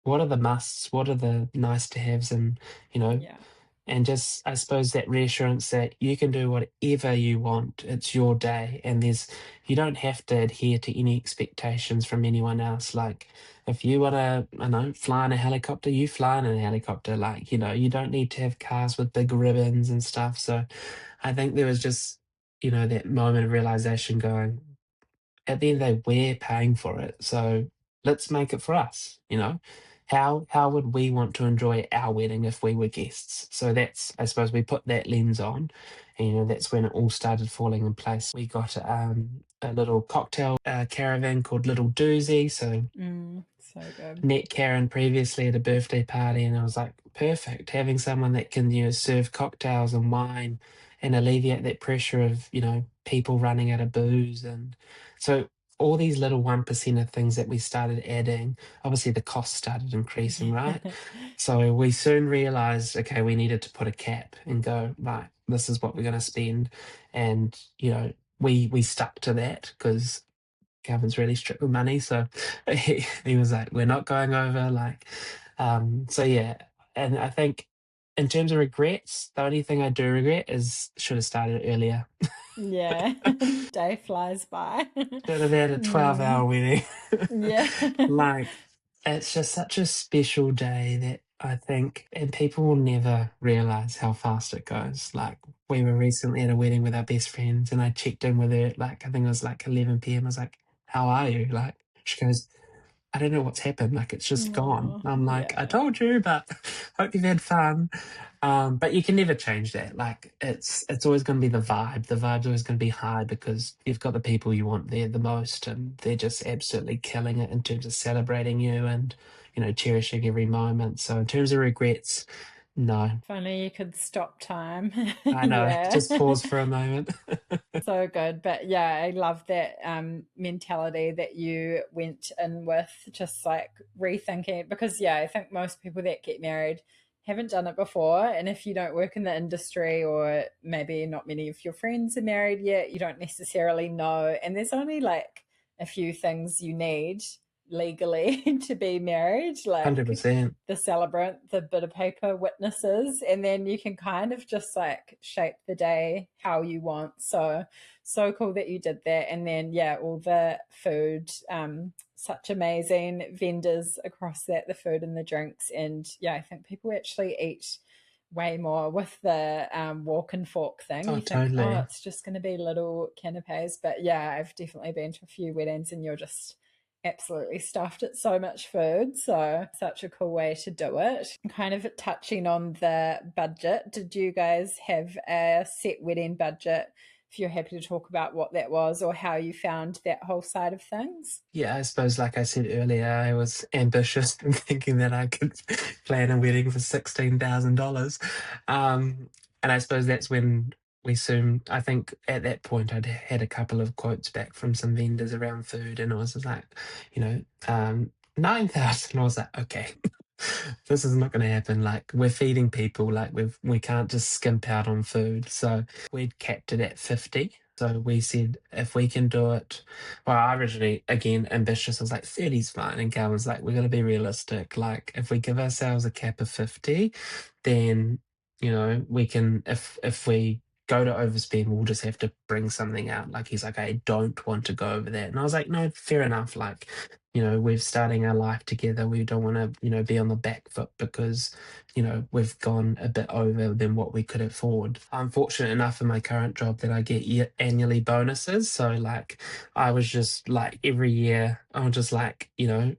what are the musts, what are the nice to haves, and, you know, Yeah. and just, I suppose, that reassurance that you can do whatever you want. It's your day, and you don't have to adhere to any expectations from anyone else. Like, if you want to, I know, fly in a helicopter, you fly in a helicopter. Like, you don't need to have cars with big ribbons and stuff. So I think there was just, that moment of realization going, at the end of the day, we're paying for it. So let's make it for us, How would we want to enjoy our wedding if we were guests? So that's, I suppose, we put that lens on, and that's when it all started falling in place. We got a little cocktail caravan called Little Doozy. So So good. met Karen previously at a birthday party, and I was like, perfect, having someone that can, serve cocktails and wine and alleviate that pressure of, people running out of booze. And so all these little 1% of things that we started adding, obviously the cost started increasing, right? So we soon realized, okay, we needed to put a cap and go, right, this is what we're going to spend. And, we stuck to that because Gavin's really strict with money, so he was like, "We're not going over." So yeah. And I think in terms of regrets, the only thing I do regret is should have started earlier. Yeah, day flies by. Should have had a 12-hour wedding. Yeah. Like, it's just such a special day that I think, and people will never realize how fast it goes. Like, we were recently at a wedding with our best friends, and I checked in with her, like, I think it was like 11 p.m. I was like, "How are you?" Like, she goes, "I don't know what's happened. Like, it's just gone." Oh, I'm like, "I yeah. told you, but hope you've had fun." But you can never change that. Like, it's always going to be the vibe. The vibe's always going to be high because you've got the people you want there the most, and they're just absolutely killing it in terms of celebrating you and cherishing every moment. So in terms of regrets, no. If only you could stop time. I know. Yeah. Just pause for a moment. So good. But yeah, I love that mentality that you went in with, just like rethinking it. Because, yeah, I think most people that get married haven't done it before. And if you don't work in the industry, or maybe not many of your friends are married yet, you don't necessarily know. And there's only like a few things you need legally to be married, like 100%. the celebrant, the bit of paper, witnesses, and then you can kind of just like shape the day how you want. So cool that you did that. And then, yeah, all the food, such amazing vendors across that, the food and the drinks. And yeah, I think people actually eat way more with the walk and fork thing. Oh, You think, oh, totally. it's just going to be little canapes. But yeah, I've definitely been to a few weddings and you're just absolutely stuffed at so much food. So, such a cool way to do it. Kind of touching on the budget, did you guys have a set wedding budget? If you're happy to talk about what that was or how you found that whole side of things. Yeah, I suppose, like I said earlier, I was ambitious in thinking that I could plan a wedding for $16,000. And I suppose that's when we soon, I think at that point, I'd had a couple of quotes back from some vendors around food, and I was just like, 9,000. I was like, okay, this is not going to happen. Like, we're feeding people, like, we can't just skimp out on food. So we'd capped it at 50. So we said, if we can do it, well, I originally, again, ambitious, I was like, 30's fine. And Cal was like, we're going to be realistic. Like, if we give ourselves a cap of 50, then, we can, if we go to overspend, we'll just have to bring something out. Like, he's like, I don't want to go over that. And I was like, no, fair enough. Like, we're starting our life together. We don't want to, be on the back foot because, we've gone a bit over than what we could afford. I'm fortunate enough in my current job that I get annually bonuses. So, like, I was just like every year, I was just like, a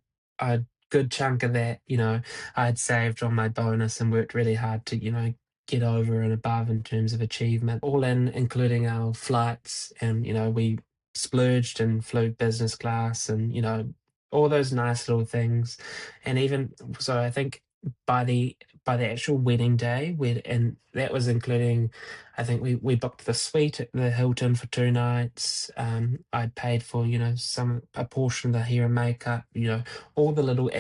good chunk of that, I had saved on my bonus and worked really hard to, get over and above in terms of achievement, all in, including our flights. And, we splurged and flew business class and, all those nice little things. And even so, I think by the actual wedding day, and that was including, I think we booked the suite at the Hilton for 2 nights. I'd paid for a portion of the hair and makeup, all the little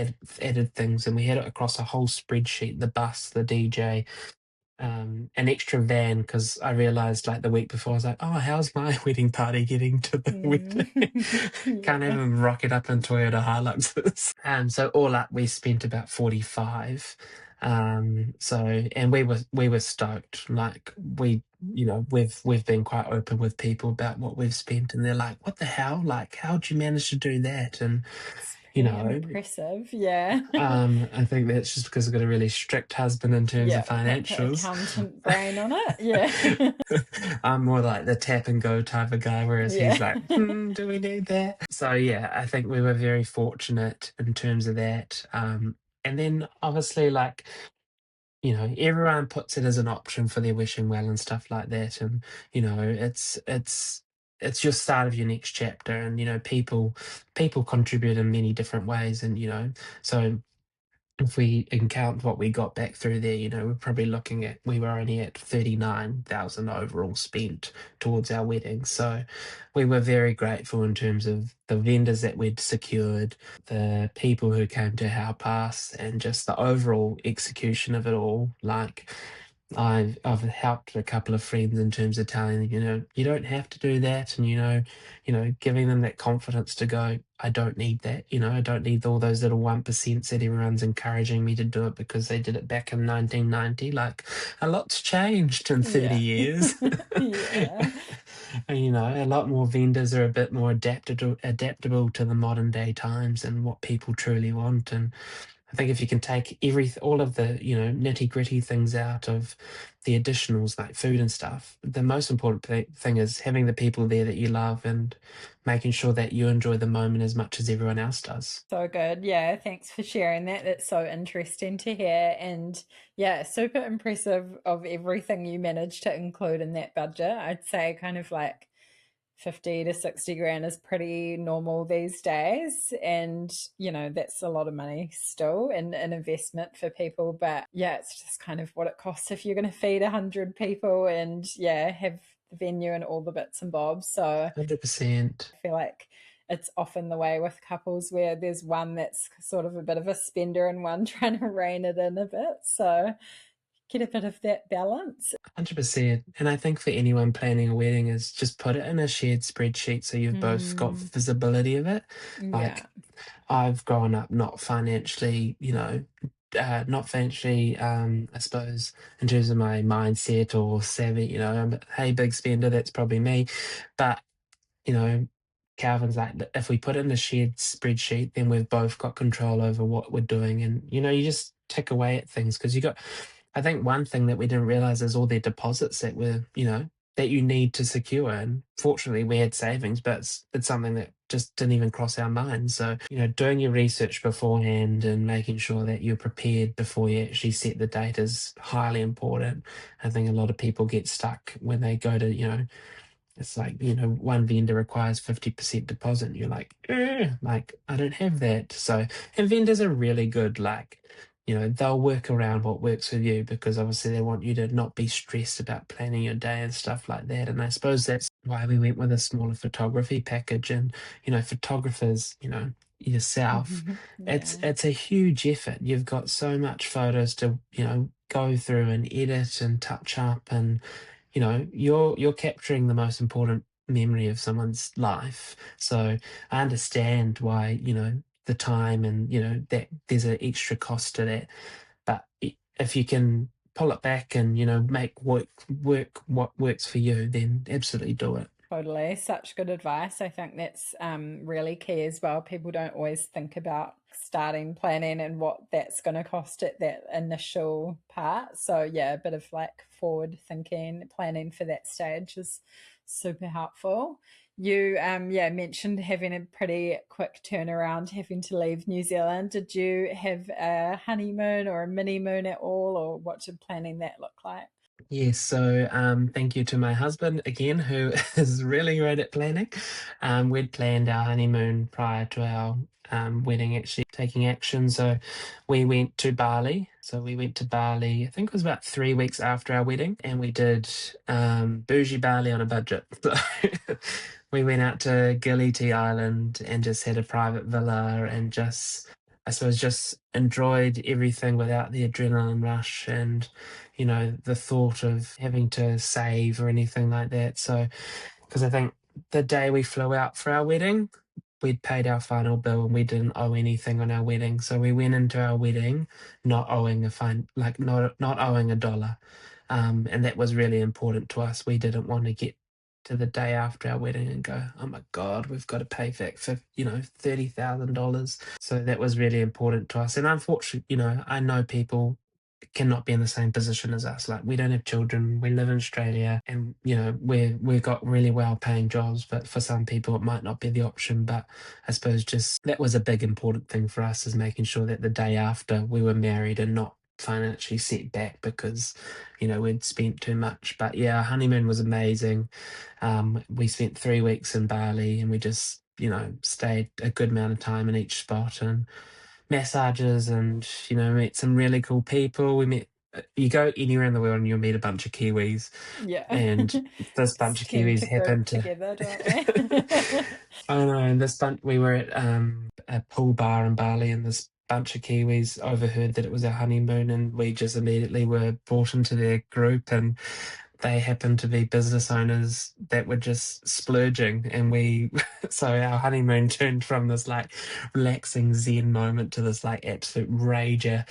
added things, and we had it across a whole spreadsheet: the bus, the DJ, an extra van, because I realized like the week before, I was like, oh, how's my wedding party getting to the wedding? Can't have Yeah. them rocket up in Toyota Hiluxes. So all up, we spent about 45. And we were stoked. Like, we've been quite open with people about what we've spent, and they're like, what the hell? Like, how'd you manage to do that? And It's you pretty know, impressive. Yeah. I think that's just because I've got a really strict husband in terms Yeah. of Got the financials. accountant brain on it. Yeah. I'm more like the tap and go type of guy, whereas he's Yeah. like, do we need that? So yeah, I think we were very fortunate in terms of that. And then obviously, like, everyone puts it as an option for their wishing well and stuff like that. And, it's it's your start of your next chapter, and people contribute in many different ways, and so if we count what we got back through there, we're probably looking at, we were only at 39,000 overall spent towards our wedding. So we were very grateful in terms of the vendors that we'd secured, the people who came to help us, and just the overall execution of it all. Like, I've helped a couple of friends in terms of telling them, you don't have to do that, and giving them that confidence to go, I don't need that, I don't need all those little 1% that everyone's encouraging me to do it because they did it back in 1990. Like, a lot's changed in 30 Yeah. years. Yeah. And, a lot more vendors are a bit more adaptable to the modern day times and what people truly want. And I think if you can take all of the, nitty gritty things out of the additionals like food and stuff, the most important thing is having the people there that you love and making sure that you enjoy the moment as much as everyone else does. So good. Yeah, thanks for sharing that. That's so interesting to hear. And yeah, super impressive of everything you managed to include in that budget. I'd say kind of like 50 to 60 grand is pretty normal these days. And, that's a lot of money still and an investment for people. But yeah, it's just kind of what it costs if you're going to feed 100 people and yeah, have the venue and all the bits and bobs. So 100%. I feel like it's often the way with couples where there's one that's sort of a bit of a spender and one trying to rein it in a bit. So get a bit of that balance. 100%. And I think for anyone planning a wedding is just put it in a shared spreadsheet so you've both got Mm, visibility of it. yeah, Like, I've grown up not financially, I suppose, in terms of my mindset or savvy, hey, big spender, that's probably me. But, you know, Calvin's like, if we put it in a shared spreadsheet, then we've both got control over what we're doing. And, you just tick away at things because I think one thing that we didn't realize is all their deposits that that you need to secure. And fortunately, we had savings, but it's something that just didn't even cross our minds. So, doing your research beforehand and making sure that you're prepared before you actually set the date is highly important. I think a lot of people get stuck when they go to, it's like, one vendor requires 50% deposit. And you're like, like, I don't have that. So, and vendors are really good. Like, they'll work around what works with you because obviously they want you to not be stressed about planning your day and stuff like that. And I suppose that's why we went with a smaller photography package. And, photographers, yourself, it's yeah, it's a huge effort. You've got so much photos to, go through and edit and touch up, and you're capturing the most important memory of someone's life. So I understand why, the time and, that there's an extra cost to that. But if you can pull it back and, make work what works for you, then absolutely do it. totally. Such good advice. I think that's really key as well. People don't always think about starting planning and what that's going to cost at that initial part. So yeah, a bit of like forward thinking, planning for that stage is super helpful. You yeah, mentioned having a pretty quick turnaround, having to leave New Zealand. Did you have a honeymoon or a mini moon at all, or what did planning that look like? Yes, so thank you to my husband again, who is really great at planning. We'd planned our honeymoon prior to our wedding actually taking action. So we went to Bali. So we went to Bali, I think it was about 3 weeks after our wedding, and we did bougie Bali on a budget. So we went out to Gili Tea Island and just had a private villa and I suppose, just enjoyed everything without the adrenaline rush and the thought of having to save or anything like that. So, because I think the day we flew out for our wedding, we'd paid our final bill and we didn't owe anything on our wedding. So we went into our wedding not owing not owing a dollar. And that was really important to us. We didn't want to get to the day after our wedding and go, oh my God, we've got to pay back for, $30,000. So that was really important to us. And unfortunately, I know people cannot be in the same position as us. Like, we don't have children, we live in Australia, and we've got really well paying jobs, but for some people it might not be the option. But I suppose just that was a big important thing for us, is making sure that the day after we were married and not financially set back because, we'd spent too much. But yeah, our honeymoon was amazing. We spent 3 weeks in Bali, and we just, stayed a good amount of time in each spot, and massages, and met some really cool people. We met You go anywhere in the world and you'll meet a bunch of Kiwis, Yeah. and this bunch Just of tend Kiwis to group happened to together, don't they? I know, and this bunch we were at a pool bar in Bali, and this bunch of Kiwis overheard that it was our honeymoon, and we just immediately were brought into their group, and they happened to be business owners that were just splurging, and we so our honeymoon turned from this like relaxing zen moment to this like absolute rager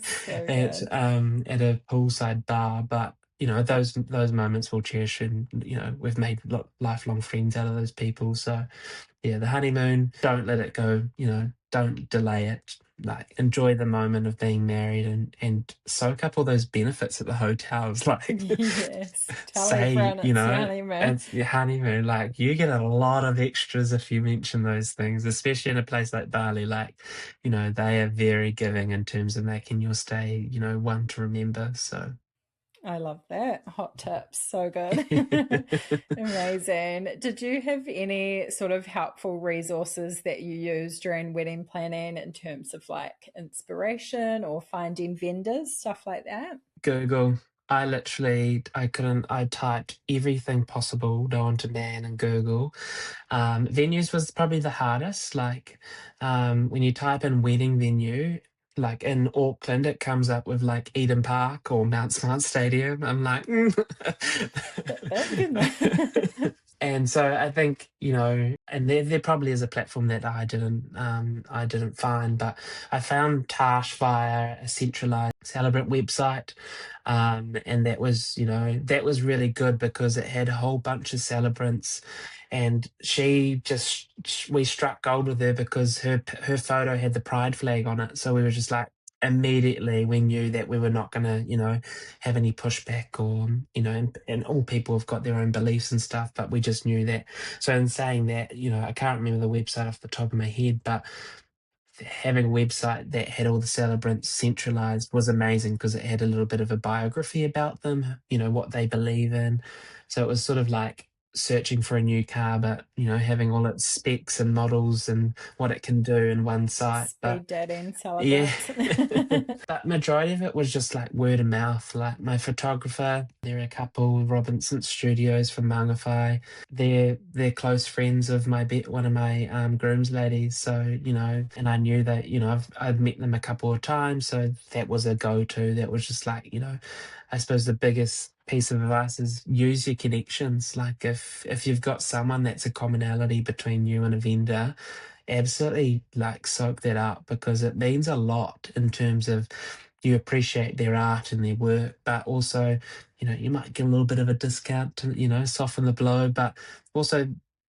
So at good. at a poolside bar. But those moments we'll cherish, and we've made lifelong friends out of those people. So yeah, the honeymoon, don't let it go, don't delay it. Like, enjoy the moment of being married, and soak up all those benefits at the hotels. Like, Yes. Tell say, everyone it's your honeymoon. it's your honeymoon. Like, you get a lot of extras if you mention those things, especially in a place like Bali. Like, they are very giving in terms of making your stay, one to remember. So. I love that. Hot tips. So good. Amazing. Did you have any sort of helpful resources that you use during wedding planning in terms of like inspiration or finding vendors, stuff like that? Google. I typed everything possible known to man in Google. Venues was probably the hardest. Like, when you type in wedding venue, like in Auckland, it comes up with like Eden Park or Mount Smart Stadium. I'm like, Bit big, isn't it? And so I think, and there probably is a platform that I didn't find, but I found Tash via a centralized celebrant website. And that was really good because it had a whole bunch of celebrants, and we struck gold with her because her photo had the pride flag on it. So we were just like, immediately we knew that we were not going to, have any pushback, or, and all people have got their own beliefs and stuff, but we just knew that. So in saying that, I can't remember the website off the top of my head, but having a website that had all the celebrants centralized was amazing because it had a little bit of a biography about them, what they believe in. So it was sort of like searching for a new car, but having all its specs and models and what it can do in one site. But Speed dating yeah, celebrants. but majority of it was just like word of mouth. Like, my photographer, there are a couple, Robinson Studios from Mangawhai. They're close friends of one of my grooms ladies. So and I knew that I'd met them a couple of times, so that was a go-to. That was just like I suppose the biggest piece of advice is use your connections. Like, if you've got someone that's a commonality between you and a vendor, absolutely like soak that up, because it means a lot in terms of you appreciate their art and their work, but also you might get a little bit of a discount to soften the blow, but also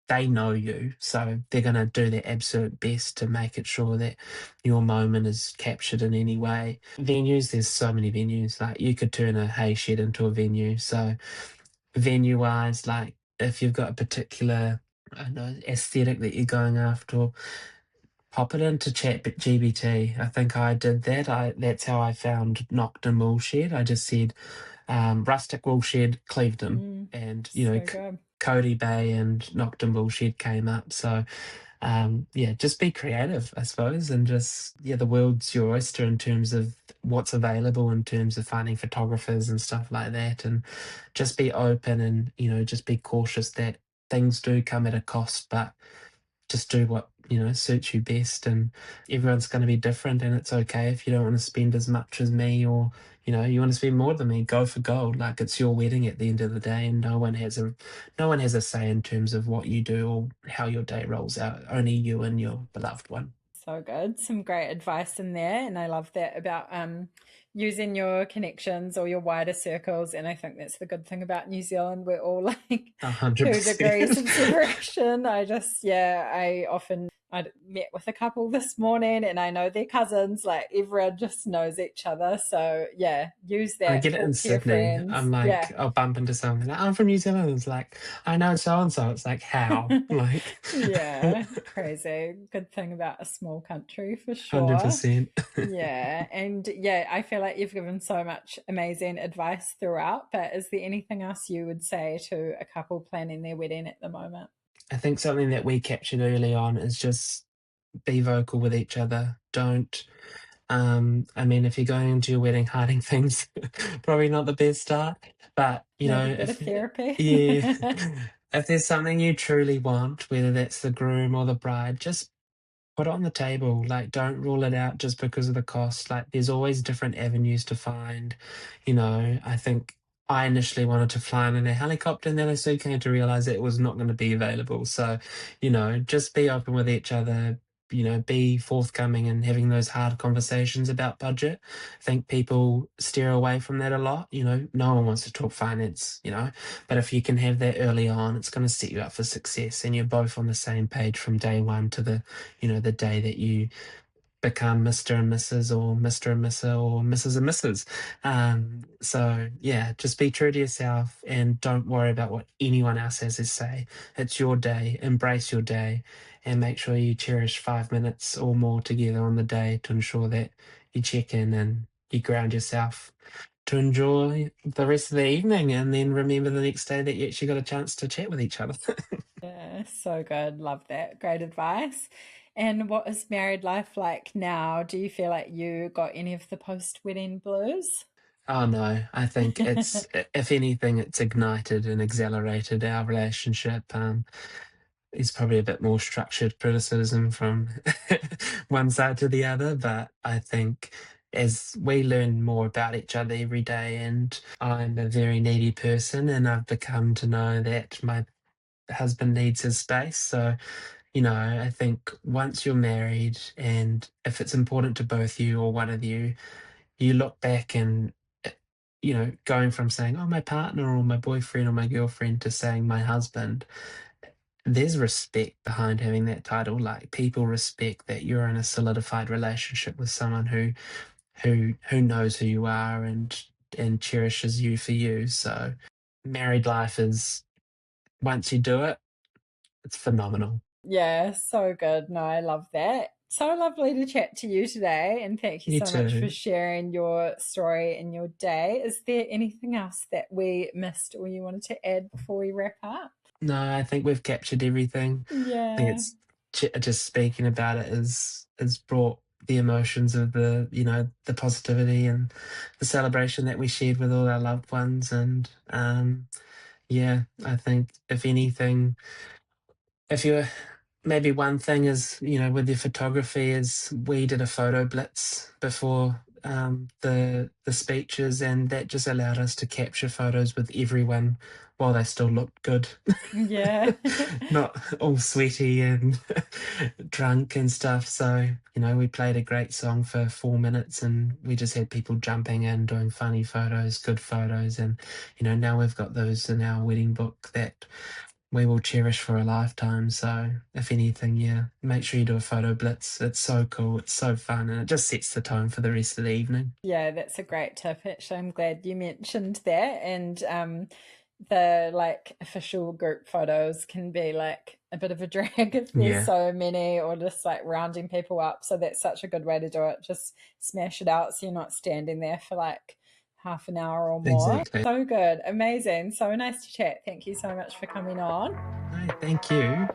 they know you, so they're going to do their absolute best to make it sure that your moment is captured in any way. Venues, there's so many venues. Like, you could turn a hay shed into a venue. So venue wise, like, if you've got a particular, I don't know, aesthetic that you're going after, pop it into ChatGPT. I think I did that. That's how I found Nocton Woolshed. I just said rustic woolshed, Clevedon, and So good. Cody Bay and Nocton Woolshed came up. So yeah, just be creative, I suppose, and just, yeah, the world's your oyster in terms of what's available, in terms of finding photographers and stuff like that, and just be open, and just be cautious that things do come at a cost, but just do what suits you best. And everyone's going to be different, and it's okay if you don't want to spend as much as me, or you want to spend more than me. Go for gold. Like, it's your wedding at the end of the day, and no one has a say in terms of what you do or how your day rolls out. Only you and your beloved one. So good. Some great advice in there. And I love that about using your connections or your wider circles. And I think that's the good thing about New Zealand. We're all like 2 degrees 100%. of separation. I often I met with a couple this morning and I know they're cousins. Like everyone just knows each other. So yeah, use I that. get it in Talk to your Sydney. friends. I'm Yeah. like, I'll bump into someone. Like, I'm from New Zealand. It's like, I know so and so. It's like, how? Like, Yeah, crazy. Good thing about a small country for sure. 100%. Yeah, and yeah, I feel like you've given so much amazing advice throughout, but is there anything else you would say to a couple planning their wedding at the moment? I think something that we captured early on is just be vocal with each other. Don't I mean, if you're going into your wedding hiding things, probably not the best start. But you know, Need a bit of if therapy. yeah, if there's something you truly want, whether that's the groom or the bride, just put it on the table. Like, don't rule it out just because of the cost. Like, there's always different avenues to find. You know, I think I initially wanted to fly in a helicopter, and then I soon came to realize that it was not going to be available. So, you know, just be open with each other. You know, be forthcoming and having those hard conversations about budget. I think people steer away from that a lot. You know, no one wants to talk finance, you know, but if you can have that early on, it's going to set you up for success and you're both on the same page from day one to the day that you become Mr. and Mrs. or Mr. and Mrs. or Mrs. and Mrs. So yeah, just be true to yourself and don't worry about what anyone else has to say. It's your day, embrace your day, and make sure you cherish 5 minutes or more together on the day to ensure that you check in and you ground yourself to enjoy the rest of the evening and then remember the next day that you actually got a chance to chat with each other. Yeah, so good. Love that. Great advice. And what is married life like now? Do you feel like you got any of the post-wedding blues? Oh no, I think if anything, it's ignited and accelerated our relationship. It's probably a bit more structured criticism from one side to the other, but I think as we learn more about each other every day, and I'm a very needy person, and I've become to know that my husband needs his space. So, you know, I think once you're married, and if it's important to both you or one of you, you look back and going from saying, "Oh, my partner," or "my boyfriend," or "my girlfriend," to saying "my husband," there's respect behind having that title. Like, people respect that you're in a solidified relationship with someone who knows who you are and cherishes you for you. So married life is, once you do it, it's phenomenal. Yeah, so good. No, I love that. So lovely to chat to you today. And thank you You so much for too. sharing your story and your day. Is there anything else that we missed or you wanted to add before we wrap up? No, I think we've captured everything. I think Yeah. it's just speaking about it is brought the emotions of the positivity and the celebration that we shared with all our loved ones. And yeah, I think if anything, if you maybe one thing is, with your photography, is we did a photo blitz before the speeches, and that just allowed us to capture photos with everyone while they still looked good. Yeah. Not all sweaty and drunk and stuff. So, we played a great song for 4 minutes and we just had people jumping in, doing funny photos, good photos. And, now we've got those in our wedding book that we will cherish for a lifetime. So, if anything, yeah, make sure you do a photo blitz. It's so cool, it's so fun, and it just sets the tone for the rest of the evening. Yeah, that's a great tip. Actually, I'm glad you mentioned that. And the like official group photos can be like a bit of a drag if there's Yeah, so many, or just like rounding people up. So that's such a good way to do it. Just smash it out so you're not standing there for like half an hour or more. exactly. So good. Amazing. So nice to chat. Thank you so much for coming on. No, thank you.